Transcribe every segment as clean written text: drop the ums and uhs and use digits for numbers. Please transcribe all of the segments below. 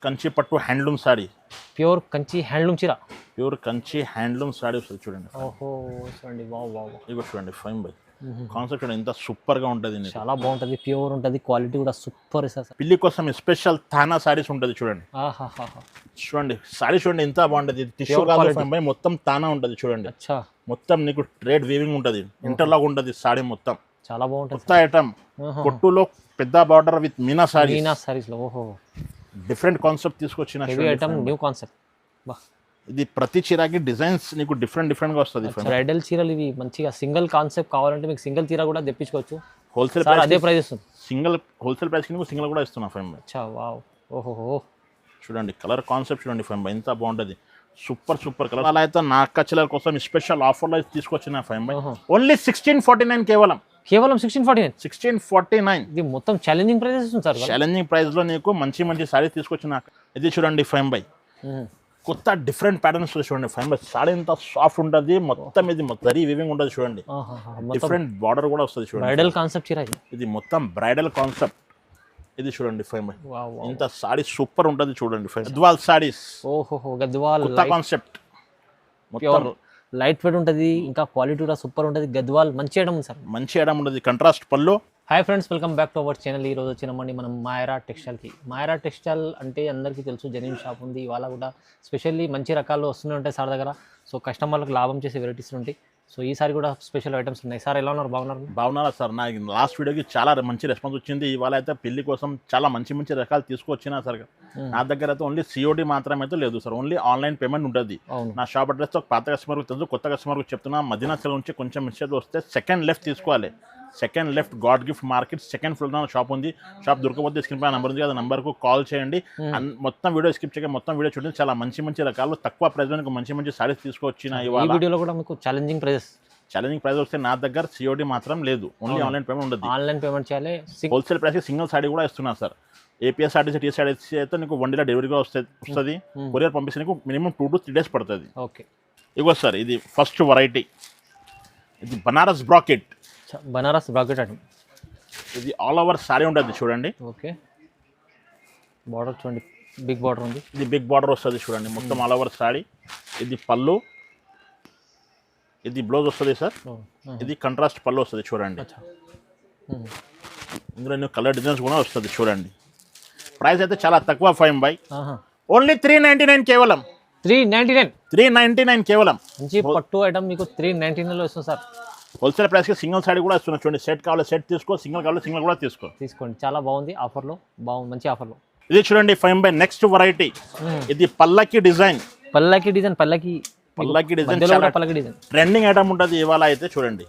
కంచి పట్టు handloom sari, pure Kanchi handloom చీర. Pure Kanchi handloom sari వస్తుంది చూడండి. ఓహో చూడండి, వావ్ వావ్. ఇగో చూడండి ఫైన్ బై కాన్సెప్ట్ చూడండి ఎంత సూపర్గా ఉంటుంది. చాలా బాగుంటుంది, ప్యూర్ ఉంటుంది, క్వాలిటీ కూడా సూపర్ ఇస్తారు సార్. పిల్లి కోసం స్పెషల్ తానా సారీస్ ఉంటుంది చూడండి. ఆహాహా, చూడండి సారీ చూడండి ఎంత బాగుంటుంది. టిష్యూ కాదు ఫైన్ బై, మొత్తం తానా ఉంటుంది చూడండి. అచ్చా, మొత్తం నీకు ట్రేడ్ వీవింగ్ ఉంటుంది, ఇంటర్లాగ్ ఉంటుంది సారీ మొత్తం. చాలా బాగుంటుంది. కొత్త ఐటమ్, కొట్టులో పెద్ద border with Meena sorry. Meena saris లో ఓహో డిఫరెంట్ కాన్సెప్ట్ తీసుకొచ్చిన హెవీ ఐటమ్, న్యూ కాన్సెప్ట్. బా, ఇది ప్రతి చీరకి డిజైన్స్ నీకు డిఫరెంట్ గా వస్తుంది. బ్రైడల్ చీరలు ఇవి మంచిగా సింగిల్ కాన్సెప్ట్ కావాలంటే మీకు సింగిల్ చీర కూడా తెప్పించుకోవచ్చు. హోల్సేల్ సార్ అదే ప్రైస్ ఇస్తుంది. హోల్సేల్ ప్రైస్ కి సింగిల్ కూడా ఇస్తున్నా ఫైమ్ బై. అచ్చా వావ్, ఓహో చూడండి కలర్ కాన్సెప్ట్ చూడండి ఫైమ్ బై ఎంత బాగుంటుంది. Super colour. అలా అయితే నా అక్క చెల్లెల కోసం స్పెషల్ ఆఫర్లో తీసుకొచ్చిన ఫైమ్ బై. ఓన్లీ 1649 కేవలం 1649. 1649. ఇది మొత్తం ఛాలెంజింగ్ ప్రైజెస్ ఉంది సార్. ఛాలెంజింగ్ ప్రైస్ లో నీకు మంచి సారీ తీసుకొచ్చిన. ఇది చూడండి ఫైమ్ బై, కొత్త డిఫరెంట్ ప్యాటర్న్స్ చూడండి ఫైన్ బై. సారీ ఎంత సాఫ్ట్ ఉంటుంది, మొత్తం ఇది జరీ వీవింగ్ ఉంటుంది చూడండి. డిఫరెంట్ బార్డర్ కూడా వస్తుంది చూడండి. బ్రైడల్ కాన్సెప్ట్ చీర ఇది మొత్తం బ్రైడల్ కాన్సెప్ట్. ఇది చూడండి ఫైన్ బై, ఇంత సారీ సూపర్ ఉంటుంది చూడండి. గద్వాల్ సారీస్, ఓహో గద్వాల్ కొత్త కాన్సెప్ట్, మొత్తం లైట్ వెయిట్ ఉంటుంది, ఇంకా క్వాలిటీ కూడా సూపర్ ఉంటుంది. గద్వాల్ మంచి ఐటమ్ ఉంది సార్, మంచి ఐటమ్ ఉంటుంది. కంట్రాస్ట్ పళ్ళు. Hi friends, welcome back to our channel. ఈరోజు వచ్చినామండి మనం మాయరా టెక్స్టైల్కి. మాయరా టెక్స్టైల్ అంటే అందరికీ తెలుసు, జెన్యూన్ షాప్ ఉంది. ఇవాళ కూడా స్పెషల్లీ మంచి రకాలు వస్తూనే ఉంటాయి సార్ దగ్గర. సో కస్టమర్లకు లాభం చేసే వెరైటీస్ ఉంటాయి. సో ఈసారి కూడా స్పెషల్ ఐటమ్స్ ఉన్నాయి. సార్ ఎలా ఉన్నారు, బాగున్నారా సార్? నా లాస్ట్ వీడియోకి చాలా మంచి రెస్పాన్స్ వచ్చింది. ఇవాళ అయితే పెళ్లి కోసం చాలా మంచి రకాలు తీసుకొచ్చినా సార్. నా దగ్గర అయితే ఓన్లీ సిఓడి మాత్రమే అయితే లేదు సార్, ఓన్లీ ఆన్లైన్ పేమెంట్ ఉంటుంది. నా షాప్ అడ్రస్ పాత కస్టమర్కి తెలుసు, కొత్త కస్టమర్కి చెప్తున్నా. మదీనా సెల్ నుంచి కొంచెం మిస్టేక్ వస్తే సెకండ్ లెఫ్ట్ తీసుకోవాలి. Second left God gift market second floor shop ఉంది. షాప్ దొరకకపోతే స్క్రీన్ పై నెంబర్ ఉంది, అది నెంబర్కు కాల్ చేయండి. మొత్తం వీడియో స్కిప్ చేయక మొత్తం వీడియో చూడండి. చాలా మంచి రకాలు తక్కువ ప్రైస్ లో మంచి సారీస్ తీసుకొచ్చిన. ఈ వీడియోలో కూడా మీకు ఛాలెంజింగ్ ప్రైస్ వస్తే నా దగ్గర సిఓడి మాత్రం లేదు, ఓన్లీ ఆన్లైన్ పేమెంట్ ఉంటుంది. ఆన్లైన్ పేమెంట్ చేయాలి. హోల్సేల్ ప్రైస్ సింగిల్ సారీ కూడా ఇస్తున్నా సార్. ఏపీఎస్ఆర్టీసీ టీఎస్ఆర్టీసీ అయితే నీకు 1 day డెలివరీగా వస్తుంది. కొరియర్ పంపిస్తే నీకు మినిమం 2 to 3 days పడుతుంది. ఓకే, ఇగో సార్ ఇది ఫస్ట్ వెరైటీ. ఇది Banaras bracket. Banaras bracket item. ఇది ఆల్ ఓవర్ సారీ ఉంటుంది చూడండి. ఓకే, బార్డర్ చూడండి, బిగ్ బార్డర్ ఉంది. ఇది బిగ్ బార్డర్ వస్తుంది చూడండి, మొత్తం ఆల్ ఓవర్ సారీ. ఇది పళ్ళు, ఇది బ్లౌజ్ వస్తుంది సార్. ఇది కంట్రాస్ట్ పళ్ళు వస్తుంది చూడండి. ఇందులో నేను కలర్ డిజైన్స్ కూడా వస్తుంది చూడండి. ప్రైస్ అయితే చాలా తక్కువ ఫైమ్ బై, ఓన్లీ 399 కేవలం. 399 కేవలం. మంచి పట్టు ఐటమ్ మీకు 399లో ఇస్తుంది సార్. హోల్సేల్ ప్రైస్కి సింగిల్ సారీ కూడా ఇస్తున్నా చూడండి. సెట్ కావాలి సెట్ తీసుకో, సింగిల్ కావాలి సింగిల్ కూడా తీసుకోండి. చాలా బాగుంది, ఆఫర్లో బాగుంది, మంచి ఆఫర్లో. ఇది చూడండి ఫైమ్ బై నెక్స్ట్ వెరైటీ. ఇది పల్లకి డిజైన్. పల్లకి డిజైన్ ట్రెండింగ్ ఐటమ్ ఉంటుంది ఇవాళ అయితే చూడండి.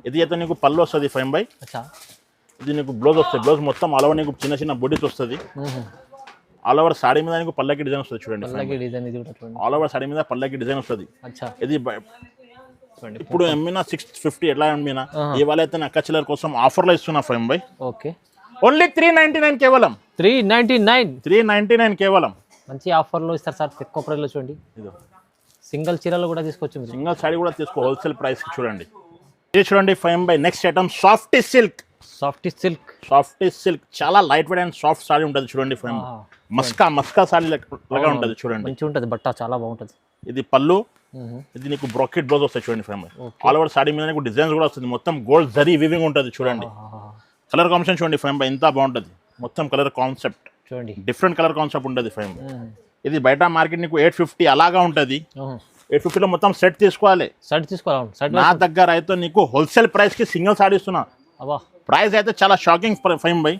ఇది అయితే నీకు పళ్ళు వస్తుంది ఫైమ్ బై. ఇది నీకు బ్లౌజ్ వస్తుంది. బ్లౌజ్ మొత్తం ఆల్ ఓవర్ నీకు చిన్న బొడీస్ వస్తుంది. ఆల్ ఓవర్ సారీ మీద నీకు పల్లకి డిజైన్ వస్తుంది చూడండి. ఆల్ ఓవర్ సారీ మీద పల్లకి డిజైన్ వస్తుంది. ఇది ఇప్పుడు ఎమ్మినా 650 ఎట్లా అమ్మినా, ఇవాళ అయితే నా అక్క చెల్లెల కోసం ఆఫర్లో ఇస్తున్నా ఫైమ్ బై. ఓకే, ఓన్లీ 399 కేవలం. 399 కేవలం. మంచి ఆఫర్లో ఇస్తారు సార్, ఎక్కువ ప్రైస్లో చూడండి. సింగిల్ చీరలు కూడా తీసుకోవచ్చు, సింగిల్ సారీ కూడా తీసుకో హోల్సేల్ ప్రైస్ చూడండి. ఇది చూడండి ఫైమ్ బై నెక్స్ట్ ఐటమ్ సాఫ్ట్ సిల్క్. చాలా light weight and soft sari ఉంటుంది చూడండి ఫైమ్. మస్కా సారీ లాగా ఉంటుంది చూడండి. మంచి ఉంటుంది, బట్ట చాలా బాగుంటుంది. ఇది పళ్ళు, ఇది నీకు బ్రాకెట్ బ్లౌజ్ వస్తుంది చూడండి ఫైమ్. ఆల్ ఓవర్ సారీ మీద నీకు డిజైన్స్ కూడా వస్తుంది. మొత్తం గోల్డ్ జరీ వీవింగ్ ఉంటుంది చూడండి. కలర్ కాంబినేషన్ చూడండి ఫైమ్ బై ఎంత బాగుంటుంది. మొత్తం కలర్ కాన్సెప్ట్ చూడండి, డిఫరెంట్ కలర్ కాన్సెప్ట్ ఉంటుంది ఫైమ్. ఇది బయట మార్కెట్ నీకు 850 అలాగా ఉంటుంది. 850లో మొత్తం సెట్ తీసుకోవాలి. నా దగ్గర అయితే నీకు హోల్సేల్ ప్రైస్ కి సింగిల్ సారీ ఇస్తున్నా. ప్రైస్ అయితే చాలా షాకింగ్ ఫైమ్ బై.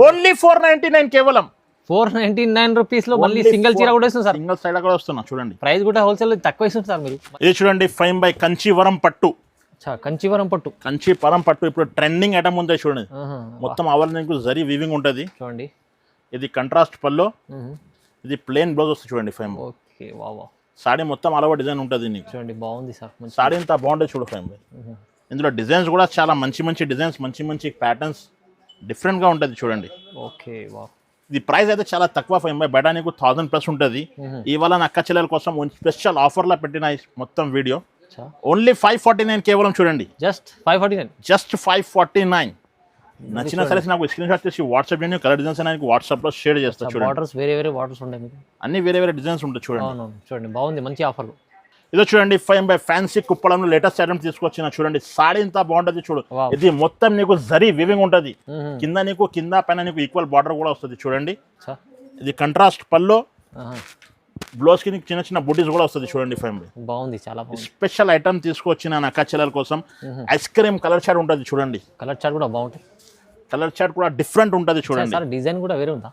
ఓన్లీ 499 కేవలం. 499 రూపీస్ లో మళ్ళీ సింగిల్ చీర కూడా ఇస్తుంది సార్. సింగిల్ సైడ్ కూడా వస్తున్నా చూడండి. ప్రైస్ కూడా హోల్సేల్ తక్కువ ఇస్తుంది సార్ మీరు. ఇది చూడండి ఫైమ్ బై కంచీవరం పట్టు. కంచీవరం పట్టు ఇప్పుడు ట్రెండింగ్ ఐటమ్ ఉంది చూడండి. మొత్తం అవర్ నీకు జరీ వీవింగ్ ఉంటుంది చూడండి. ఇది కంట్రాస్ట్ పళ్ళు, ఇది ప్లెయిన్ బ్లౌజ్ వస్తుంది చూడండి ఫైమ్. Okay, wow. సారీ మొత్తం ఆల్ ఓవర్ డిజైన్ ఉంటుంది నీకు చూడండి, బాగుంది సార్. సారీ ఎంత బాగుంటుంది చూడు ఫైమ్ బై. ఇందులో డిజైన్స్ కూడా చాలా మంచి డిజైన్స్, మంచి ప్యాటర్న్స్ డిఫరెంట్గా ఉంటుంది చూడండి. Okay, wow. ఇది ప్రైస్ అయితే చాలా తక్కువ ఫైమ్ బై, బయట నీకు 1000+ ఉంటుంది. ఇవాళ నా అక్క చెల్లెల కోసం స్పెషల్ ఆఫర్లో పెట్టిన మొత్తం వీడియో ఓన్లీ 549 కేవలం చూడండి. జస్ట్ 549. నచ్చిన సరే నాకు స్క్రీన్ షాట్ చేసి వాట్సాప్ చేయండి, కలర్ డిజైన్స్ అనేది వాట్సాప్ లో షేర్ చేస్తా చూడండి. బార్డర్స్ వేరే వేరే బార్డర్స్ ఉంటాయి మీకు. అన్ని వేరే వేరే డిజైన్స్ ఉంటాయి చూడండి. అవునవును చూడండి బాగుంది, మంచి ఆఫర్లు. ఇదో చూడండి 5 ఫ్యాన్సీ కుప్పడంలో లేటెస్ట్ ఐటమ్ తీసుకొచ్చిన చూడండి. సాడీ ఇంత బాగుంటది చూడు. ఇది మొత్తం నీకు జరీ వివింగ్ ఉంటది. కింద పైన నీకు ఈక్వల్ బార్డర్ కూడా వస్తుంది చూడండి. ఇది కంట్రాస్ట్ పల్లో, బ్లౌజ్ కి నీకు చిన్న చిన్న బుటీస్ కూడా వస్తుంది చూడండి. 5 బాగుంది, చాలా బాగుంది. స్పెషల్ ఐటమ్ తీసుకొచ్చిన నా అక్క చెల్లెల కోసం. ఐస్ క్రీమ్ కలర్ చార్ట్ ఉంటుంది చూడండి. కలర్ చార్ట్ కూడా బాగుంటుంది. కలర్ చార్ట్ కూడా డిఫరెంట్ ఉంటుంది చూడండి. సార్ డిజైన్ కూడా వేరే ఉందా?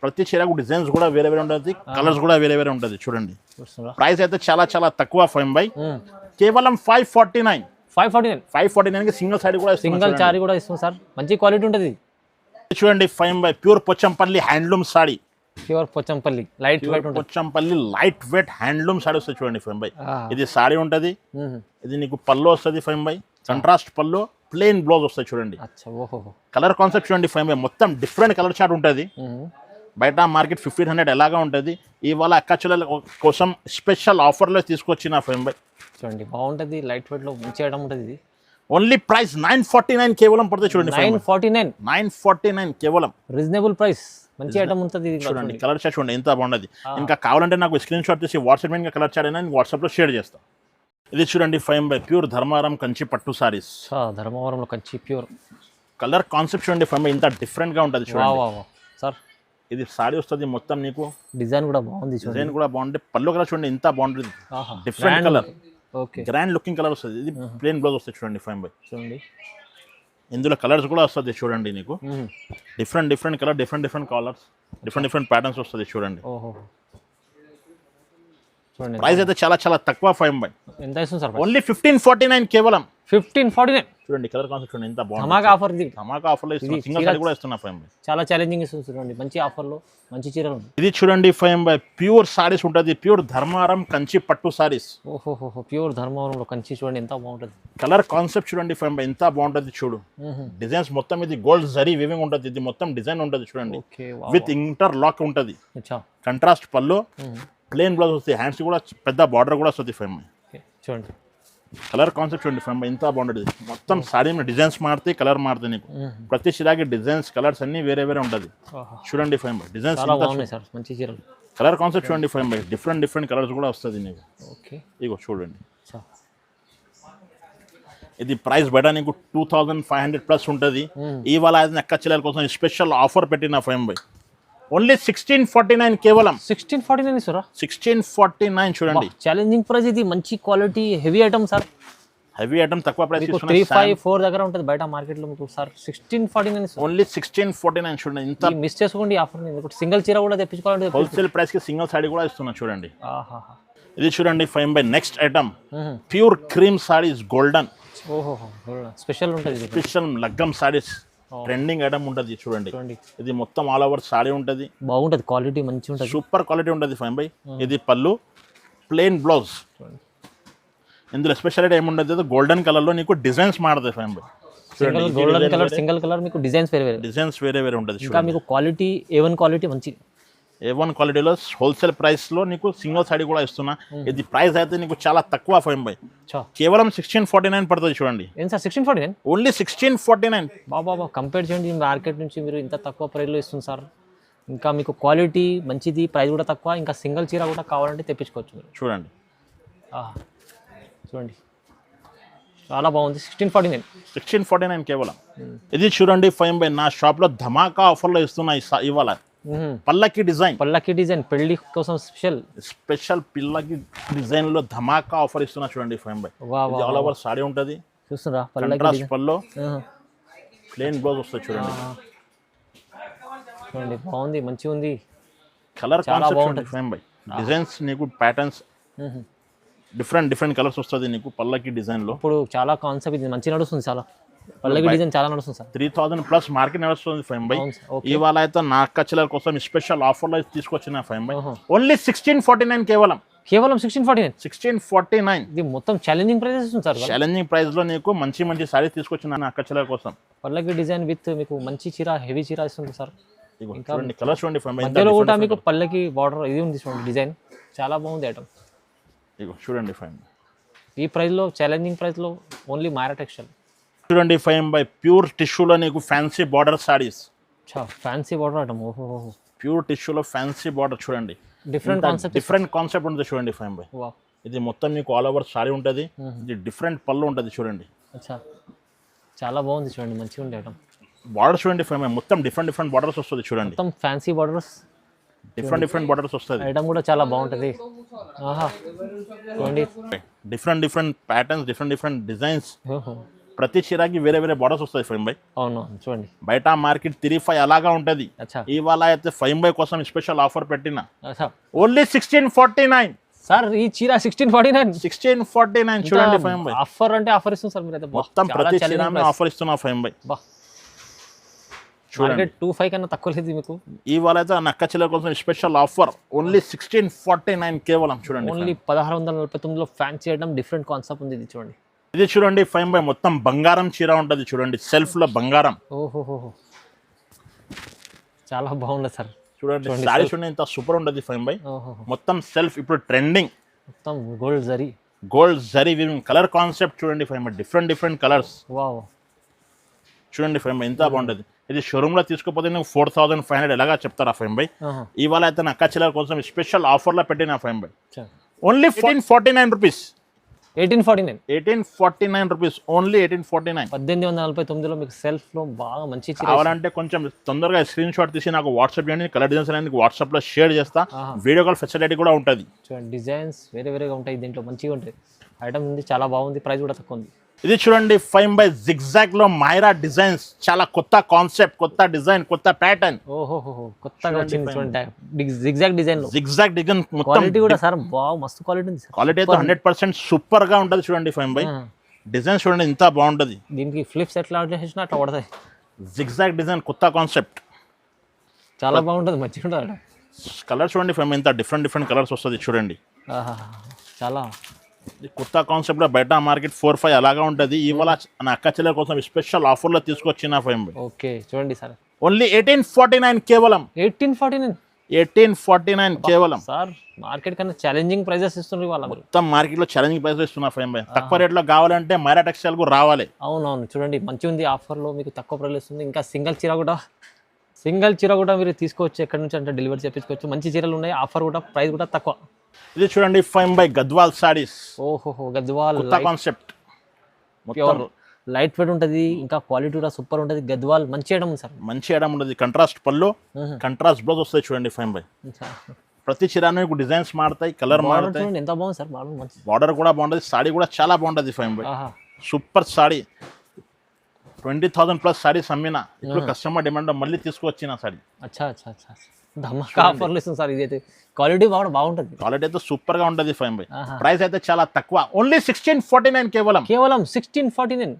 ప్రతి చీరకు డిజైన్స్ కూడా వేరే వేరే ఉంటుంది, కలర్స్ కూడా వేరే వేరే ఉంటుంది చూడండి. ప్రైస్ అయితే చాలా చాలా తక్కువ 5 కేవలం 549. 549 కి సింగిల్ సారీ కూడా సింగిల్ సారీ కూడా ఇస్తుంది సార్, మంచి క్వాలిటీ ఉంటుంది. చూడండి 5 pure Pochampalli handloom sari. Pure Pochampalli light weight ఉంటుంది. Pochampalli light weight handloom sari వస్తుంది చూడండి 5. ఇది సారీ ఉంటుంది. ఇది నీకు పళ్ళు వస్తుంది 5. కంట్రాస్ట్ పళ్ళు, ప్లెయిన్ బ్లౌజ్ వస్తుంది చూడండి. కలర్ కాన్సెప్ట్ చూడండి 5 మొత్తం డిఫరెంట్ కలర్ చార్ట్ ఉంటుంది. బయట మార్కెట్ 1500 ఎలాగా ఉంటుంది. ఇవాళ అక్క చెల్లెల కోసం స్పెషల్ ఆఫర్లో తీసుకొచ్చిన 5 చూడండి బాగుంటుంది, లైట్ వెయిట్ లో మంచి ఐటమ్ ఉంటుంది. ఇది ఓన్లీ ప్రైస్ 949 కేవలం పడుతుంది చూడండి. 949 కేవలం రీజనబుల్ ప్రైస్, మంచి ఐటమ్ ఉంటుంది. చూడండి కలర్ చార్ట్ చూడండి ఎంత బాగుంటుంది. ఇంకా కావాలంటే నాకు స్క్రీన్ షాట్ తీసి వాట్సాప్ ఇంకా కలర్ చార్ట్ అయినా వాట్సాప్లో షేర్ చేస్తాను. ఇది చూడండి 5 ప్యూర్ ధర్మారం కంచి పట్టు సారీస్. ధర్మవరంలో కంచి ప్యూర్. కలర్ కాన్సెప్ట్ చూడండి 5 ఇంత డిఫరెంట్గా ఉంటుంది చూడండి సార్. ఇది సారీ వస్తుంది మొత్తం నీకు. డిజైన్ కూడా బాగుంది, డిజైన్ కూడా బాగుంటుంది. పళ్ళు కలర్ చూడండి ఎంత బాగుంటుంది, different colour, grand looking colour వస్తుంది. ఇది ప్లెయిన్ బ్లౌజ్ వస్తుంది చూడండి 5 చూడండి. ఇందులో కలర్స్ కూడా వస్తుంది చూడండి నీకు. Different colour, different colours, different patterns వస్తుంది చూడండి. చూడండి ప్రైస్ అయితే చాలా చాలా తక్కువ 5 ఎంత ఇస్తుంది సార్? ఓన్లీ 1549 కేవలం. 1549 చూడండి కలర్ కాన్సెప్ట్ చూడండి ఎంత బాగుంది. ధమాకా ఆఫర్, ఇది ధమాకా ఆఫర్లో ఇస్తున్నా. సింగిల్ సారీ కూడా ఇస్తున్నా 5. చాలా ఛాలెంజింగ్ ఇస్తుంది చూడండి, మంచి ఆఫర్లో మంచి చీరలు. ఇది చూడండి 5 ప్యూర్ సారీస్ ఉంటుంది. ప్యూర్ ధర్మారం కంచి పట్టు సారీస్. ప్యూర్ ధర్మవరంలో కంచి చూడండి ఎంత బాగుంటుంది. కలర్ కాన్సెప్ట్ చూడండి 5 ఎంత బాగుంటుంది చూడు. డిజైన్స్ మొత్తం ఇది గోల్డ్ జరీ వివింగ్ ఉంటుంది. ఇది మొత్తం డిజైన్ ఉంటుంది చూడండి, విత్ ఇంటర్ లాక్ ఉంటుంది. కంట్రాస్ట్ పళ్ళు, ప్లెయిన్ బ్లౌజ్ వస్తుంది. హ్యాండ్స్ కూడా పెద్ద బార్డర్ కూడా వస్తుంది 5. చూడండి కలర్ కాన్సెప్ట్ చూడండి 5 ఎంత బాగుంటుంది. మొత్తం సారీ డిజైన్స్ మారుతాయి, కలర్ మారుతాయి నీకు. ప్రతి చీరాకి డిజైన్స్ కలర్స్ అన్ని వేరే వేరే ఉంటుంది చూడండి 5 డిజైన్స్. మంచి చీరలు. కలర్ కాన్సెప్ట్ చూడండి 5 డిఫరెంట్ కలర్స్ కూడా వస్తుంది నీకు. ఇగో చూడండి. ఇది ప్రైస్ బయట నీకు 2500+ ఉంటుంది. ఇవాళ అక్క చెల్లెల కోసం స్పెషల్ ఆఫర్ పెట్టిన 5 ఓన్లీ 1649 కేవలం. 1649 ఇస్తారా? 1649 చూడండి. ఛాలెంజింగ్ ప్రైస్, ఇది మంచి quality heavy item sir. Heavy item తక్కువ ప్రైస్ 354 దగ్గర ఉంటుంది బయట మార్కెట్ లో మీకు సార్. 1649 ఓన్లీ 1649 చూడండి. ఇంత మిస్ చేసుకోండి ఆఫర్. సింగిల్ చీర కూడా తెప్పించుకోవాలంటే హోల్సేల్ ప్రైస్ కి సింగిల్ సారీ కూడా ఇస్తున్నా చూడండి. ఇది చూడండి 5 next item pure cream saris golden. Special ఉంటుంది, స్పెషల్ లగ్గం సారీస్. ట్రెండింగ్ ఐటమ్ ఉంటుంది చూడండి. ఇది మొత్తం ఆల్ ఓవర్ సారీ ఉంటుంది. బాగుంటుంది, క్వాలిటీ మంచి ఉంటుంది, సూపర్ క్వాలిటీ ఉంటుంది 5. ఇది పళ్ళు, ప్లెయిన్ బ్లౌజ్. ఇందులో స్పెషాలిటీ ఏముంటుంది, గోల్డెన్ కలర్ లో నీకు డిజైన్స్ మారుతాయి 5. గోల్డెన్ కలర్ సింగిల్ కలర్ మీకు డిజైన్స్ వేరే వేరే ఉంటుంది. ఇంకా మీకు క్వాలిటీ A1 క్వాలిటీ మంచి. A1 క్వాలిటీలో హోల్సేల్ ప్రైస్ లో నీకు సింగిల్ సారీ కూడా ఇస్తున్నా. ఇది ప్రైస్ అయితే నీకు చాలా తక్కువ 5 కేవలం 1649 పడుతుంది చూడండి. ఏం సార్ 1649? ఓన్లీ 1649. బాబా కంపేర్ చేయండి మార్కెట్ నుంచి మీరు ఇంత తక్కువ ప్రైస్లో ఇస్తుంది సార్. ఇంకా మీకు క్వాలిటీ మంచిది, ప్రైస్ కూడా తక్కువ. ఇంకా సింగిల్ చీర కూడా కావాలంటే తెప్పించుకోవచ్చు మీరు. చూడండి చూడండి చాలా బాగుంది. 1649 కేవలం. ఇది చూడండి 5 నా షాప్లో ధమాకా ఆఫర్లో ఇస్తున్నా ఇవాళ. పల్లకి డిజైన్ పెళ్లి కోసం స్పెషల్ పిల్లకి డిజైన్ లో ధమాకా ఆఫర్ ఇస్తున్నా చూడండి 5. ఆల్ ఓవర్ సారీ ఉంటుంది. చూస్తున్నా పల్లో ప్లెయిన్ బ్లౌజ్ వస్తుంది చూడండి. చూడండి బాగుంది, మంచిగా ఉంది. కలర్ కాన్సెప్ట్ 5 డిజైన్స్ నీకు ప్యాటర్న్స్ డిఫరెంట్ కలర్స్ వస్తుంది నీకు పల్లకి డిజైన్ లో. ఇప్పుడు చాలా కాన్సెప్ట్ ఇది మంచి నడుస్తుంది, చాలా పల్లకి డిజైన్ చాలా నడుస్తుంది సార్. 3000+ మార్కెట్ నడుస్తుంది 5. ఇవాళ అయితే నా అక్క చెల్లెల కోసం స్పెషల్ ఆఫర్లో తీసుకొచ్చిన 5 ఓన్లీ 1649 కేవలం. 1649. ఇది మొత్తం challenging price sir. Challenging price లో నీకు మంచి సారీ తీసుకొచ్చిన నా అక్క చెల్లెల కోసం. పల్లకి డిజైన్ విత్ మీకు మంచి చీర, హెవీ చీర ఇస్తుంది సార్. చూడండి కలర్ చూడండి 5 మధ్యలో కూడా మీకు పల్లకి బార్డర్ ఇది ఉంది చూడండి, డిజైన్ చాలా బాగుంది ఐటమ్. ఇగో చూడండి 5 ఈ ప్రైస్లో ఛాలెంజింగ్ ప్రైస్లో ఓన్లీ మైరా టెక్స్టైల్. చూడండి 5 by ప్యూర్ టిష్యూలో నీకు fancy border saris. Fancy border item. ఓహో, ప్యూర్ టిష్యూలో ఫ్యాన్సీ బార్డర్ చూడండి. డిఫరెంట్ కాన్సెప్ట్ ఉంటుంది చూడండి 5 by. ఇది మొత్తం మీకు ఆల్ ఓవర్ సారీ ఉంటుంది. ఇది డిఫరెంట్ పళ్ళు ఉంటుంది చూడండి. అచ్చా, చాలా బాగుంది చూడండి, మంచిగా ఉంది ఐటమ్. బార్డర్ చూడండి 5 by మొత్తం డిఫరెంట్ బార్డర్స్ వస్తుంది చూడండి. మొత్తం ఫ్యాన్సీ బార్డర్స్, డిఫరెంట్ బార్డర్స్ వస్తుంది. ఐటమ్ కూడా చాలా బాగుంటుంది. ఆహా, చూడండి డిఫరెంట్ ప్యాటర్న్స్, డిఫరెంట్ డిజైన్స్. ప్రతి చీరకి వేరే బార్డర్స్ వస్తాయి 5 by. అవును, చూడండి బయట మార్కెట్ 3-5 అలాగా ఉంటుంది. అచ్చా, ఇవాళ అయితే 5 by కోసం స్పెషల్ ఆఫర్ పెట్టిన అచ్చా. ఓన్లీ 1649. సార్ ఈ చీర 1649 చూడండి 5 by. ఆఫర్ అంటే ఆఫర్ ఇస్తుంది సార్ మీరైతే. మొత్తం ప్రతి చీర ఆఫర్ ఇస్తున్నా 5 by. మార్కెట్ 25 కన్నా తక్కువ లేదు మీకు. ఇవాళ అయితే నక్క చీర కోసం స్పెషల్ ఆఫర్ ఓన్లీ 1649 కేవలం. చూడండి ఓన్లీ 1649లో ఫ్యాన్సీ ఐటమ్, డిఫరెంట్ కాన్సెప్ట్ ఉంది. ఇది చూడండి, ఇది చూడండి 5 by మొత్తం బంగారం చీర ఉంటుంది చూడండి, సెల్ఫ్ లో బంగారం. ఓహోహో, చాలా బాగుంది సార్. చూడండి సారీ చూడండి ఎంత సూపర్ ఉంటుంది 5 by. మొత్తం సెల్ఫ్ ఇప్పుడు ట్రెండింగ్, మొత్తం gold zari weaving. Colour concept చూడండి 5 by డిఫరెంట్ కలర్స్. వావ్, చూడండి 5 by ఎంత బాగుంటుంది. ఇది షోరూమ్ లో తీసుకోపోతే నువ్వు 4500 ఎలాగా చెప్తారా 5 by. ఇవాళ అయితే నక్క చీర కోసం స్పెషల్ ఆఫర్ లో పెట్టిన 5 by. Only 1849 rupees. 1849 rupees only. 1849. 1849లో మీకు సెల్ఫ్ లో బాగా మంచి చీర. కావాలంటే కొంచెం తొందరగా స్క్రీన్ షాట్ తీసి నాకు వాట్సాప్ చేయండి. కలర్ డిజైన్స్ అనేది వాట్సాప్ లో షేర్ చేస్తా. వీడియో కాల్ ఫెసిలిటీ కూడా ఉంటుంది. చూడండి డిజైన్స్ వేరేగా ఉంటాయి దీంట్లో, మంచిగా ఉంటాయి. ఐటమ్ ఉంది, చాలా బాగుంది, ప్రైస్ కూడా తక్కువ ఉంది. ఇది చూడండి 5 by జిగ్జాగ్ లో మైరా డిజైన్స్. చాలా కొత్త కాన్సెప్ట్, కొత్త డిజైన్, కొత్త ప్యాటర్న్. ఓహోహో, కొత్తగా వచ్చింది చూడండి. జిగ్జాగ్ డిజైన్ లో మొత్తం క్వాలిటీ కూడా సార్ బాగా మస్తు క్వాలిటీ ఉంది. క్వాలిటీ అయితే 100% సూపర్ గా ఉంటుంది చూడండి 5 by. డిజైన్స్ చూడండి ఎంత బాగుంటది. దీనికి ఫ్లిప్స్ ఎట్లా చేసినా అట్లా పడతాయి. జిగ్జాగ్ డిజైన్ కొత్త కాన్సెప్ట్, చాలా బాగుంటుంది, మంచిగా ఉంటుంది. కలర్ చూడండి 5 by ఎంత డిఫరెంట్ కలర్స్ వస్తుంది చూడండి. చాలా కొత్త కాన్సెప్ట్ లో బయట మార్కెట్ 4-5 అలాగా ఉంటుంది. ఇవాళ నా అక్క చెల్లెల కోసం స్పెషల్ ఆఫర్ లో తీసుకొచ్చిన 5 by. ఓకే, చూడండి సార్ ఓన్లీ 1849 కేవలం. 1849 కేవలం. సార్ మార్కెట్ కన్నా ఛాలెంజింగ్ ప్రైజెస్ ఇస్తున్నారు వాళ్ళ. మొత్తం మార్కెట్ లో ఛాలెంజింగ్ ప్రైస్ ఇస్తున్నా 5 by. తక్కువ రేట్ లో కావాలంటే మైరా టెక్స్టైల్ కు రావాలి. అవునవును, చూడండి మంచిగా ఉంది. ఆఫర్ లో మీకు తక్కువ ప్రైస్ ఇస్తుంది. ఇంకా సింగిల్ చీర కూడా మీరు తీసుకోవచ్చు, ఎక్కడి నుంచి అంటే డెలివరీ చేయించుకోవచ్చు. మంచి చీరలు ఉన్నాయి, ఆఫర్ కూడా, ప్రైస్ కూడా తక్కువ. ఇది చూడండి 5 by గద్వాల్ సారీస్. ఓహోహో, గద్వాల్ కొత్త కాన్సెప్ట్, ప్యూర్ లైట్ వెయిట్ ఉంటుంది. ఇంకా క్వాలిటీ కూడా సూపర్ ఉంటుంది. గద్వాల్ మంచి ఐటమ్ ఉంది సార్, మంచి ఐటమ్ ఉంటుంది. కంట్రాస్ట్ పళ్ళు, కంట్రాస్ట్ బ్లౌజ్ వస్తాయి చూడండి 5 by. ప్రతి చీరను డిజైన్స్ మారుతాయి, కలర్ మారుతాయి. ఎంత బాగుంది సార్, బార్డర్ కూడా బాగుంటుంది, సారీ కూడా చాలా బాగుంటుంది 5 by. Super sorry. 20,000+ సారీస్ అమ్మినా. ఇప్పుడు కస్టమర్ డిమాండ్ మళ్ళీ తీసుకొచ్చిన సారీ. అచ్చా, ధమాకా ఆఫర్లు ఇస్తుంది సార్. ఇదైతే క్వాలిటీ బాగుంటుంది. క్వాలిటీ అయితే సూపర్ గా ఉంటుంది 5 by. ప్రైస్ అయితే చాలా తక్కువ, ఓన్లీ 1649 కేవలం 1649.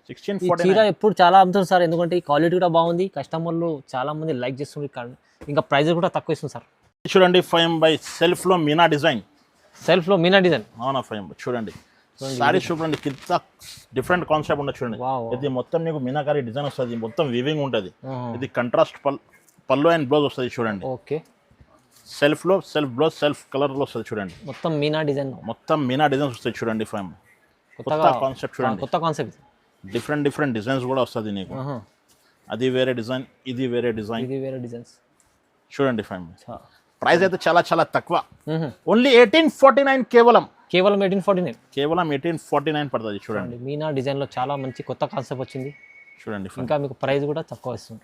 చీర ఎప్పుడు చాలా అమ్ముతుంది సార్, ఎందుకంటే ఈ క్వాలిటీ కూడా బాగుంది. కస్టమర్లు చాలా మంది లైక్ చేస్తున్నారు. ఇంకా ప్రైస్ కూడా తక్కువ ఇస్తుంది సార్. చూడండి 5 by సెల్ఫ్ లో మీనా డిజైన్. అవునా 5 by. చూడండి సారీ చూడండి కింద డిఫరెంట్ కాన్సెప్ట్ ఉండదు చూడండి. ఇది మొత్తం నీకు మీనాకారి డిజైన్ వస్తుంది, మొత్తం వీవింగ్ ఉంటుంది. ఇది కంట్రాస్ట్ పళ్ళు అండ్ బ్లౌజ్ వస్తుంది చూడండి. Okay, self blouse self colour లో వస్తుంది చూడండి. మొత్తం మీనా డిజైన్స్ వస్తాయి చూడండి 5 by. కొత్త కాన్సెప్ట్ చూడండి, కొత్త కాన్సెప్ట్. డిఫరెంట్ డిజైన్స్ కూడా వస్తుంది నీకు. అది వేరే డిజైన్, ఇది వేరే డిజైన్స్ చూడండి 5 by. ప్రైస్ అయితే చాలా తక్కువ, ఓన్లీ 1849 కేవలం 1849 పడుతుంది చూడండి. మీనా డిజైన్ లో చాలా మంచి కొత్త కాన్సెప్ట్ వచ్చింది చూడండి. ఇంకా మీకు ప్రైస్ కూడా తక్కువ ఇస్తుంది.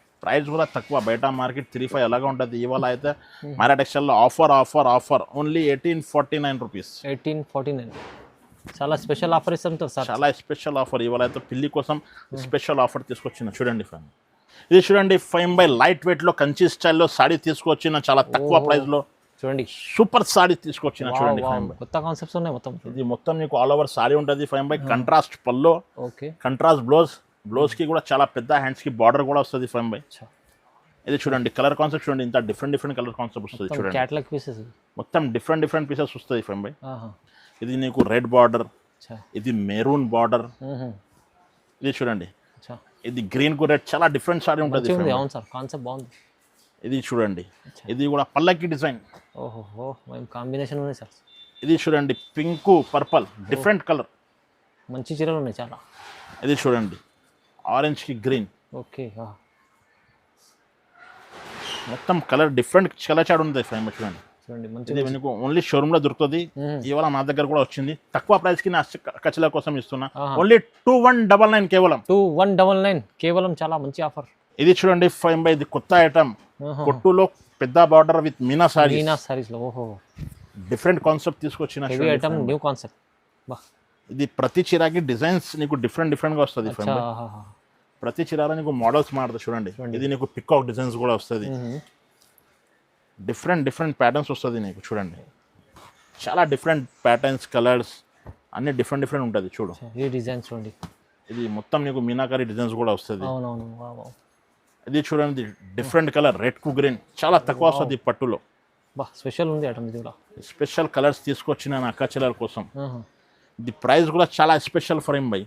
బయట మార్కెట్ 3-5 అలాగా ఉంటుంది. ఇవాళ అయితే మైరా టెక్స్టైల్ లో ఆఫర్ ఓన్లీ 1849 రూపీస్. 1849 చాలా స్పెషల్ ఆఫర్ ఇస్తాం సార్. చాలా స్పెషల్ ఆఫర్. ఇవాళ అయితే పిల్లి కోసం స్పెషల్ ఆఫర్ తీసుకొచ్చిన చూడండి. ఇది చూడండి 5 by లైట్ వెయిట్ లో కంచి స్టైల్లో సారీ తీసుకొచ్చిన చాలా తక్కువ ప్రైస్ లో. చూడండి సూపర్ సారీ తీసుకొచ్చిన చూడండి 5 by. కొత్త కాన్సెప్ట్స్ ఉన్నాయి మొత్తం. ఇది మొత్తం నీకు ఆల్ ఓవర్ సారీ ఉంటుంది 5 by. Contrast pallu, contrast blouse కి కూడా చాలా పెద్ద హ్యాండ్స్ కి బార్డర్ కూడా వస్తుంది 5 by. ఇది చూడండి కలర్ కాన్సెప్ట్ చూడండి, ఇంత డిఫరెంట్ కలర్ కాన్సెప్ట్ వస్తుంది చూడండి. క్యాటలాగ్ పీసెస్ మొత్తం డిఫరెంట్ పీసెస్ వస్తుంది 5 by. ఇది నీకు రెడ్ బార్డర్, ఇది మెరూన్ బార్డర్. ఇది చూడండి, ఇది గ్రీన్ కు రెడ్, చాలా డిఫరెంట్ సారీ ఉంటుంది. అవును సార్, కాన్సెప్ట్ బాగుంది. ఇది చూడండి, ఇది కూడా పల్లకి డిజైన్. ఓహో, కాంబినేషన్ ఉన్నాయి సార్. ఇది చూడండి పింక్ పర్పల్ డిఫరెంట్ కలర్, మంచి చీరలు ఉన్నాయి చాలా. ఇది చూడండి ఆరెంజ్కి గ్రీన్, ఓకే. మొత్తం కలర్ డిఫరెంట్ కలర్ చాట్ ఉంది ఫైబర్ చూడండి. చూడండి మంచి ఇది మీకు ఓన్లీ షోరూమ్ లో దొరుకుతుంది. ఇవాళ నా దగ్గర కూడా వచ్చింది, తక్కువ ప్రైస్ కి నా కచ్చల కోసం ఇస్తున్నా. ఓన్లీ 2199 కేవలం 2199 కేవలం. చాలా మంచి ఆఫర్. ఇది చూడండి ఫైబర్, ఇది కొత్త ఐటమ్, కొట్టులో పెద్ద బార్డర్ విత్ మీనా సారీస్ లో. ఓహో, డిఫరెంట్ కాన్సెప్ట్ తీసుకొచ్చిన హెవీ ఐటమ్, న్యూ కాన్సెప్ట్. బా, ఇది ప్రతి చీరకి డిజైన్స్ నీకు డిఫరెంట్ గా వస్తుంది ఫైబర్. ప్రతి చీరలో నీకు మోడల్స్ మారుతుంది చూడండి. ఇది నీకు పికాక్ డిజైన్స్ కూడా వస్తుంది, డిఫరెంట్ ప్యాటర్న్స్ వస్తుంది నీకు చూడండి. చాలా డిఫరెంట్ ప్యాటర్న్స్, కలర్స్ అన్ని డిఫరెంట్ ఉంటుంది చూడు. ఈ డిజైన్స్ చూడండి. ఇది మొత్తం నీకు మీనాకారి డిజైన్స్ కూడా వస్తుంది. అవునవును. ఇది చూడండి డిఫరెంట్ కలర్, రెడ్ కు గ్రీన్, చాలా తక్కువ వస్తుంది పట్టులో. బా, స్పెషల్ ఉంది ఐటమ్ ఇది కూడా. స్పెషల్ కలర్స్ తీసుకొచ్చిన నా అక్క చెల్లెల కోసం. ఇది ప్రైస్ కూడా చాలా స్పెషల్ ఫర్ బై.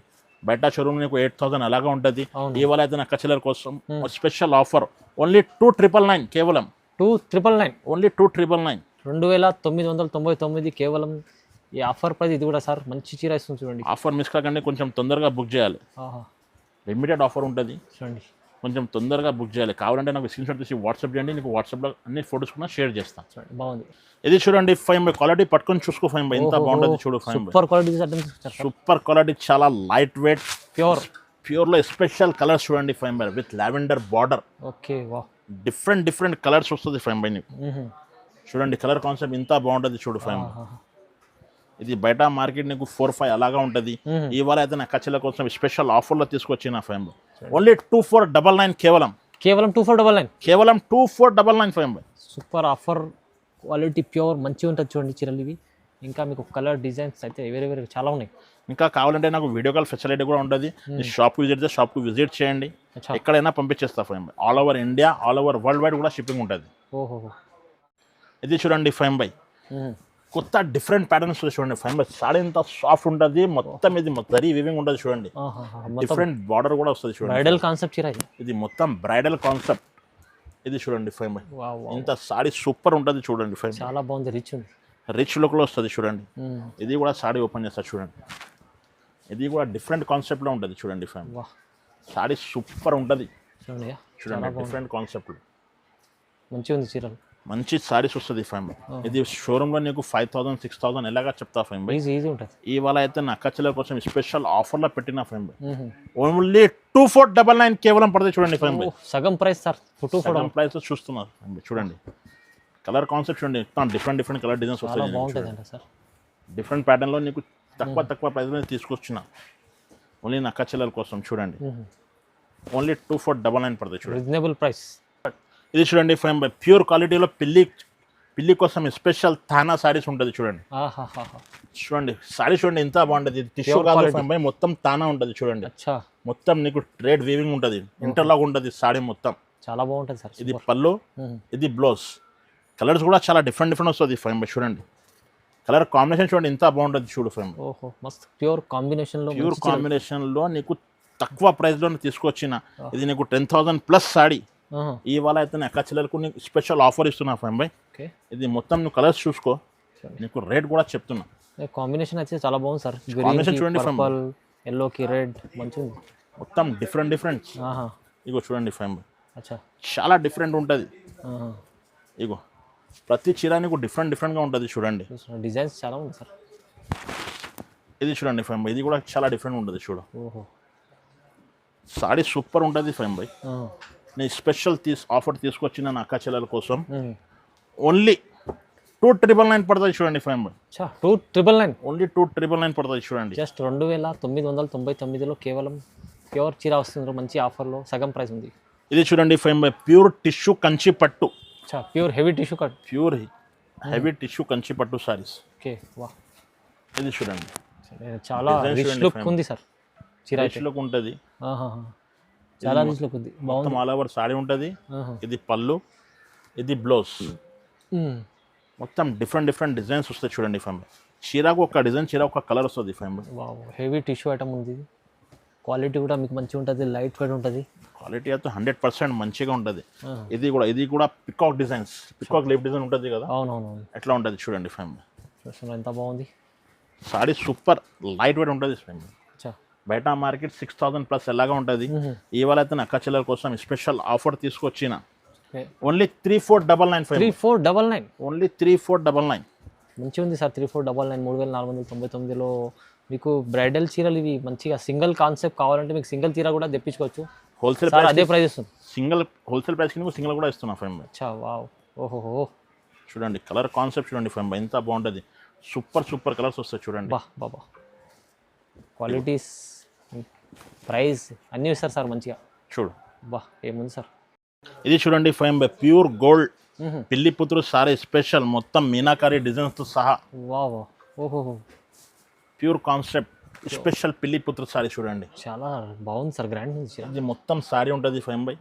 బయట షోరూమ్ నీకు 8000 అలాగా ఉంటుంది. ఇవాళ అయితే నా అక్క చెల్లెల కోసం స్పెషల్ ఆఫర్ ఓన్లీ 2999 కేవలం. 2999 ఓన్లీ 2999 2999 కేవలం. ఈ ఆఫర్ ప్రైస్ ఇది కూడా సార్. మంచి చీర ఇస్తుంది చూడండి. ఆఫర్ మిస్ కాకండి, కొంచెం తొందరగా బుక్ చేయాలి. లిమిటెడ్ ఆఫర్ ఉంటుంది చూడండి, కొంచెం తొందరగా బుక్ చేయాలి. కావాలంటే నాకు స్క్రీన్ షాట్ తీసి వాట్సాప్ చేయండి, నీకు వాట్సాప్లో అన్ని ఫొటోస్ కూడా షేర్ చేస్తాను. చూడండి బాగుంది. ఇది చూడండి ఫైన్ బై, క్వాలిటీ పట్టుకొని చూసుకో ఫైన్ బై, ఎంత బాగుంటుంది చూడు fine by. Super quality, super quality, చాలా లైట్ వెయిట్, ప్యూర్ లో స్పెషల్ కలర్స్ చూడండి ఫైన్ by, with lavender border. Okay, వా, డిఫరెంట్ కలర్స్ వస్తుంది ఫైన్ బై నీకు. చూడండి కలర్ కాన్సెప్ట్ ఎంత బాగుంటుంది చూడు ఫైన్ బై. ఇది బయట మార్కెట్ నీకు 4-5 అలాగా ఉంటుంది. ఇవాళ అయితే నా కచ్చల కోసం స్పెషల్ ఆఫర్లో తీసుకొచ్చిన ఫైన్ బై. ఓన్లీ 2499 కేవలం. 2499 కేవలం 2499 fine by. Super offer, quality pure మంచిగా ఉంటుంది చూడండి చీరలు ఇవి. ఇంకా మీకు కలర్ డిజైన్స్ అయితే వేరే చాలా ఉన్నాయి. ఇంకా కావాలంటే నాకు వీడియో కాల్ ఫెసిలిటీ కూడా ఉంటుంది. షాప్కి విజిట్ చేస్తే షాప్కి విజిట్ చేయండి, ఎక్కడైనా పంపించేస్తా ఫైన్ బై. All over India, all over world wide కూడా షిప్పింగ్ ఉంటుంది. ఓహో, ఇది చూడండి ఫైన్ బై, కొత్త డిఫరెంట్ ప్యాటర్న్స్ చూడండి ఫైన్ బై. సారీ ఎంత సాఫ్ట్ ఉంటుంది, మొత్తం ఇది జరీ వీవింగ్ ఉంటుంది చూడండి. డిఫరెంట్ బార్డర్ కూడా వస్తుంది చూడండి. బ్రైడల్ కాన్సెప్ట్ చీర ఇది మొత్తం బ్రైడల్ కాన్సెప్ట్. ఇది చూడండి ఫైన్ బై, ఇంత సారీ సూపర్ ఉంటుంది చూడండి ఫైన్. చాలా బాగుంది, రిచ్ ఉంది, రిచ్ లుక్లో వస్తుంది చూడండి. ఇది కూడా సారీ ఓపెన్ చేస్తారు చూడండి. ఇది కూడా డిఫరెంట్ కాన్సెప్ట్లో ఉంటుంది చూడండి ఫైన్. సారీ సూపర్ ఉంటుంది చూడండి, డిఫరెంట్ కాన్సెప్ట్లో మంచిగా ఉంది చీరలు. మంచి సారీస్ వస్తుంది ఫైన్ బై. ఇది షోరూంలో నీకు 5000 6000 ఎలాగా చెప్తా ఫైన్ బై. ఈజీ ఉంటుంది. ఇవాళ అయితే నా అక్కచెల్లెల కోసం స్పెషల్ ఆఫర్లో పెట్టిన ఫైన్ బై. ఓన్లీ 2499 కేవలం పడుతుంది చూడండి ఫైన్ బై. సగం ప్రైస్ సార్, సగం ప్రైస్ చూస్తున్నారు ఫైన్ బై. చూడండి కలర్ కాన్సెప్ట్ చూడండి, డిఫరెంట్ కలర్ డిజైన్స్ వస్తాయి. బాగుంటుంది సార్, డిఫరెంట్ ప్యాటర్న్లో నీకు తక్కువ ప్రైస్లో తీసుకొచ్చిన ఓన్లీ నా అక్కచెల్లెల కోసం చూడండి. ఓన్లీ 2499 పడుతుంది చూడండి, రీజనబుల్ ప్రైస్. ఇది చూడండి ఫైన్ బై, ప్యూర్ క్వాలిటీలో పెళ్లి కోసం స్పెషల్ తానా సారీస్ ఉంటుంది చూడండి. చూడండి సారీ చూడండి ఎంత బాగుంటుంది. టిష్యూ కాదు ఫైన్ బై, మొత్తం తానా ఉంటుంది చూడండి. మొత్తం నీకు ట్రేడ్ వీవింగ్ ఉంటుంది, ఇంటర్లాక్ ఉంటుంది సారీ మొత్తం. చాలా బాగుంటుంది సార్. ఇది పళ్ళు, ఇది బ్లౌజ్. కలర్స్ కూడా చాలా డిఫరెంట్ వస్తుంది ఫైన్ బై. చూడండి కలర్ కాంబినేషన్ చూడండి ఎంత బాగుంటుంది చూడు ఫైన్ బై. ఓహో, మస్త్ ప్యూర్ కాంబినేషన్లో నీకు తక్కువ ప్రైస్లో తీసుకొచ్చిన ఇది నీకు 10,000 ప్లస్ సారీ. ఇవాళ అయితే నా అక్క చెల్లెలకు నీకు స్పెషల్ ఆఫర్ ఇస్తున్నా ఫైన్ బై. ఇది మొత్తం నువ్వు కలర్స్ చూసుకో, నీకు రేట్ కూడా చెప్తున్నా. కాంబినేషన్ అయితే చాలా బాగుంది సార్. కాంబినేషన్ చూడండి ఫైన్ బై, ఎల్లోకి రెడ్ మంచిగా మొత్తం డిఫరెంట్. ఇగో చూడండి ఫైన్ బై, అచ్చా చాలా డిఫరెంట్ ఉంటుంది. ఇగో ప్రతి చీర నీకు డిఫరెంట్గా ఉంటుంది చూడండి. డిజైన్స్ చాలా ఉంది సార్. ఇది చూడండి ఫైన్ బై, ఇది కూడా చాలా డిఫరెంట్ ఉంటుంది చూడు. సారీ సూపర్ ఉంటుంది ఫైన్ బై. నేను స్పెషల్ ఆఫర్ తీసుకొచ్చిన నా అక్క చెల్లెల కోసం ఓన్లీ 2999 పడుతుంది చూడండి ఫైన్ బై. 2999 ఓన్లీ 2999 పడుతుంది చూడండి. జస్ట్ 2999లో కేవలం ప్యూర్ చీర వస్తుంది మంచి ఆఫర్లో, సగం ప్రైస్ ఉంది. ఇది చూడండి ఫైన్ బై, ప్యూర్ టిష్యూ కంచి పట్టు, pure heavy tissue cut, pure heavy tissue Kanchi పట్టు సారీస్. ఓకే, వా, ఇది చూడండి చాలా రిచ్ లుక్ ఉంది సార్. చీర రిచ్ లుక్ ఉంటుంది, చాలా రిచ్ లుక్ ఉంది. మొత్తం ఆల్ ఓవర్ సారీ ఉంటుంది. ఇది పళ్ళు, ఇది బ్లౌజ్. మొత్తం డిఫరెంట్ డిజైన్స్ వస్తాయి చూడండి ఫైన్ బై. చీరకు ఒక డిజైన్, చీర ఒక కలర్ వస్తుంది fine by. Heavy tissue item ఉంది. క్వాలిటీ కూడా మీకు మంచిగా ఉంటుంది, లైట్ వెయిట్ ఉంటుంది. క్వాలిటీ అయితే 100% మంచిగా ఉంటుంది. ఇది కూడా peacock designs, peacock leaf design ఉంటుంది కదా. అవునవును, ఎట్లా ఉంటుంది చూడండి ఫైన్ బై. చూస్తున్నా ఎంత బాగుంది. సారీ సూపర్ లైట్ వెయిట్ ఉంటుంది ఫైన్ బై. బయట మార్కెట్ 6,000 ప్లస్ ఎలాగా ఉంటుంది. ఇవాళ అయితే నా అక్క చెల్లెల కోసం స్పెషల్ ఆఫర్ తీసుకొచ్చిన ఓన్లీ 3499 3499 ఓన్లీ 3499. మంచిగా ఉంది సార్. 3499 3499లో మీకు బ్రైడల్ చీరలు ఇవి మంచిగా సింగిల్ కాన్సెప్ట్ కావాలంటే మీకు సింగిల్ చీర కూడా తెప్పించుకోవచ్చు. హోల్సేల్ సార్ అదే ప్రైస్ ఇస్తుంది. హోల్సేల్ ప్రైస్ కింద సింగిల్ కూడా ఇస్తున్నా ఫైమ్ బై. అచ్చా వావ్. ఓహో చూడండి కలర్ కాన్సెప్ట్ చూడండి ఫైమ్ బై ఎంత బాగుంటుంది. సూపర్ కలర్స్ వస్తాయి చూడండి. బాబా క్వాలిటీస్ ప్రైస్ అన్నీ ఇస్తారు సార్ మంచిగా. చూడు ఏముంది సార్ ఇది చూడండి ఫైమ్ బై ప్యూర్ గోల్డ్ పిల్లి పుత్రు సారీ స్పెషల్ మొత్తం మీనాకారి డిజైన్స్తో సహా. వావ్ ఓహో ప్యూర్ కాన్సెప్ట్ స్పెషల్ పిల్లి పుత్ర సారీ చూడండి. చాలా బాగుంది సార్. గ్రాండ్ ఉంది. ఇది మొత్తం సారీ ఉంటుంది ఫైమ్ బై.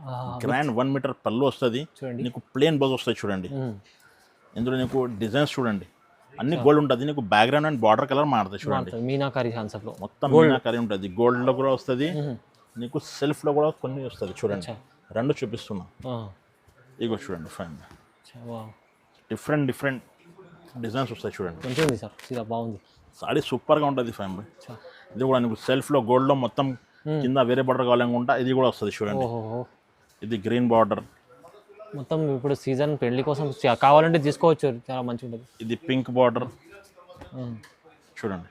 గ్రాండ్ 1 మీటర్ పళ్ళు వస్తుంది. నీకు ప్లేన్ బ్లౌజ్ వస్తుంది చూడండి. ఇందులో నీకు డిజైన్స్ చూడండి అన్ని గోల్డ్ ఉంటుంది. నీకు బ్యాక్గ్రౌండ్ అండ్ బార్డర్ కలర్ మారుతుంది చూడండి. మీనాకారి కాన్సెప్ట్ లో మొత్తం మీనాకారి ఉంటుంది. గోల్డ్ లో కూడా వస్తుంది. నీకు సెల్ఫ్ లో కూడా కొన్ని వస్తుంది చూడండి. రెండు చూపిస్తున్నా. ఇగో చూడండి ఫైన్ డిఫరెంట్ డిజైన్స్ వస్తాయి చూడండి. మంచిగా సార్. చాలా బాగుంది సారీ సూపర్గా ఉంటుంది ఫైన్ బై. ఇది కూడా నీకు సెల్ఫ్లో గోల్డ్లో మొత్తం కింద వేరే బార్డర్ కావాలనుకుంటా ఇది కూడా వస్తుంది చూడండి. ఇది గ్రీన్ బార్డర్ మొత్తం ఇప్పుడు సీజన్ పెళ్లి కోసం కావాలంటే తీసుకోవచ్చు. చాలా మంచిగా ఉంటుంది. ఇది పింక్ బార్డర్ చూడండి.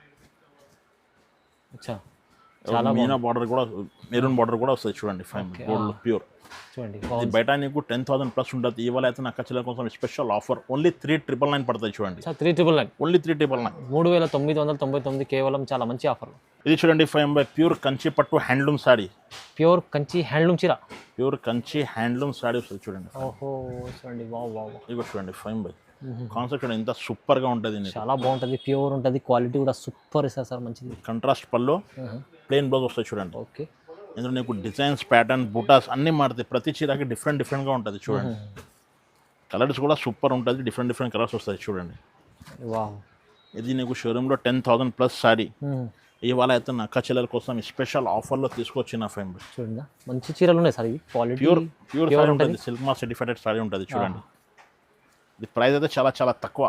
చాలా మీనా బార్డర్ కూడా మెరూన్ బార్డర్ కూడా వస్తుంది చూడండి. ఫైన్ గోల్డ్ ప్యూర్ చూడండి. ఇది బయట నీకు 10,000 ప్లస్ ఉంటుంది. ఇవాళ అయితే నా ఖచ్చితంగా కోసం స్పెషల్ ఆఫర్ ఓన్లీ 3,999 పడుతుంది చూడండి. 3,999 ఓన్లీ 3,999 3,999 కేవలం. చాలా మంచి ఆఫర్. ఇది చూడండి ఫైమ్ బై ప్యూర్ కంచి పట్టు handloom sari. Pure Kanchi handloom చీర. ప్యూర్ కంచి హ్యాండ్లూమ్ సారీ వస్తుంది చూడండి. ఓహో చూడండి. వావ్ ఇగో చూడండి ఫైమ్ బై కాన్సెప్ట్ చూడండి ఎంత సూపర్గా ఉంటుంది. చాలా బాగుంటుంది. ప్యూర్ ఉంటుంది. క్వాలిటీ కూడా సూపర్ ఇస్తారు సార్. మంచిది. కంట్రాస్ట్ పళ్ళు ప్లెయిన్ బ్లౌజ్ వస్తుంది చూడండి. ఓకే ఇందులో నీకు డిజైన్స్ ప్యాటర్న్ బూటాస్ అన్నీ మారుతాయి. ప్రతి చీరకి డిఫరెంట్గా ఉంటుంది చూడండి. కలర్స్ కూడా సూపర్ ఉంటుంది. డిఫరెంట్ కలర్స్ వస్తాయి చూడండి. వావ్ ఇది నీకు షోరూంలో 10,000 ప్లస్ సారీ. ఇవాళ అయితే నా అక్క చెల్లెల కోసం స్పెషల్ ఆఫర్లో తీసుకొచ్చిన ఫైమ్ చూడండి. మంచి చీరలు ఉన్నాయి సార్. ఇవి క్వాలిటీ ప్యూర్ సారీ ఉంటుంది. సిల్క్ మార్క్ సర్టిఫైడ్ సారీ ఉంటుంది చూడండి. ఇది ప్రైస్ అయితే చాలా తక్కువ.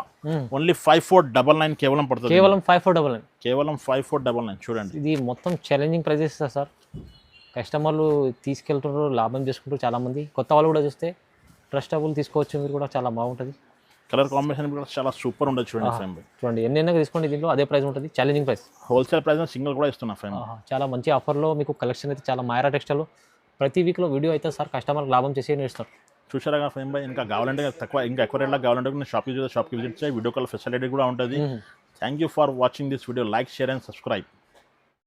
ఓన్లీ 5,499 కేవలం పడుతుంది. కేవలం 5,499 కేవలం 5,499 చూడండి. ఇది మొత్తం ఛాలెంజింగ్ ప్రైజెస్ సార్. కస్టమర్లు తీసుకెళ్తున్నారు, లాభం చేసుకుంటారు. చాలామంది కొత్త వాళ్ళు కూడా చూస్తే ట్రస్టబుల్ తీసుకోవచ్చు. మీరు కూడా చాలా బాగుంటుంది. కలర్ కాంబినేషన్ కూడా చాలా సూపర్ ఉంటుంది చూడండి. ఫైమ్ చూడండి ఎన్నైనా తీసుకోండి. దీంట్లో అదే ప్రైస్ ఉంటుంది. Challenging price. Wholesale price single కూడా ఇస్తున్నా ఫైమ్. చాలా మంచి ఆఫర్లో మీకు కలెక్షన్ అయితే చాలా మాయరా టెక్స్టైల్ ప్రతి వీక్లో వీడియో అయితే సార్ కస్టమర్ లాభం చేసి నేర్చుతారు. చూసారా ఫైమ్ బై. ఇంకా కావాలంటే ఎక్కువ రేట్లో కావాలంటే నేను షాప్కి విజిట్ చేయి. వీడియో కాల్ ఫెసిలిటీ కూడా ఉంటుంది. Thank you for watching this video. Like, share and subscribe.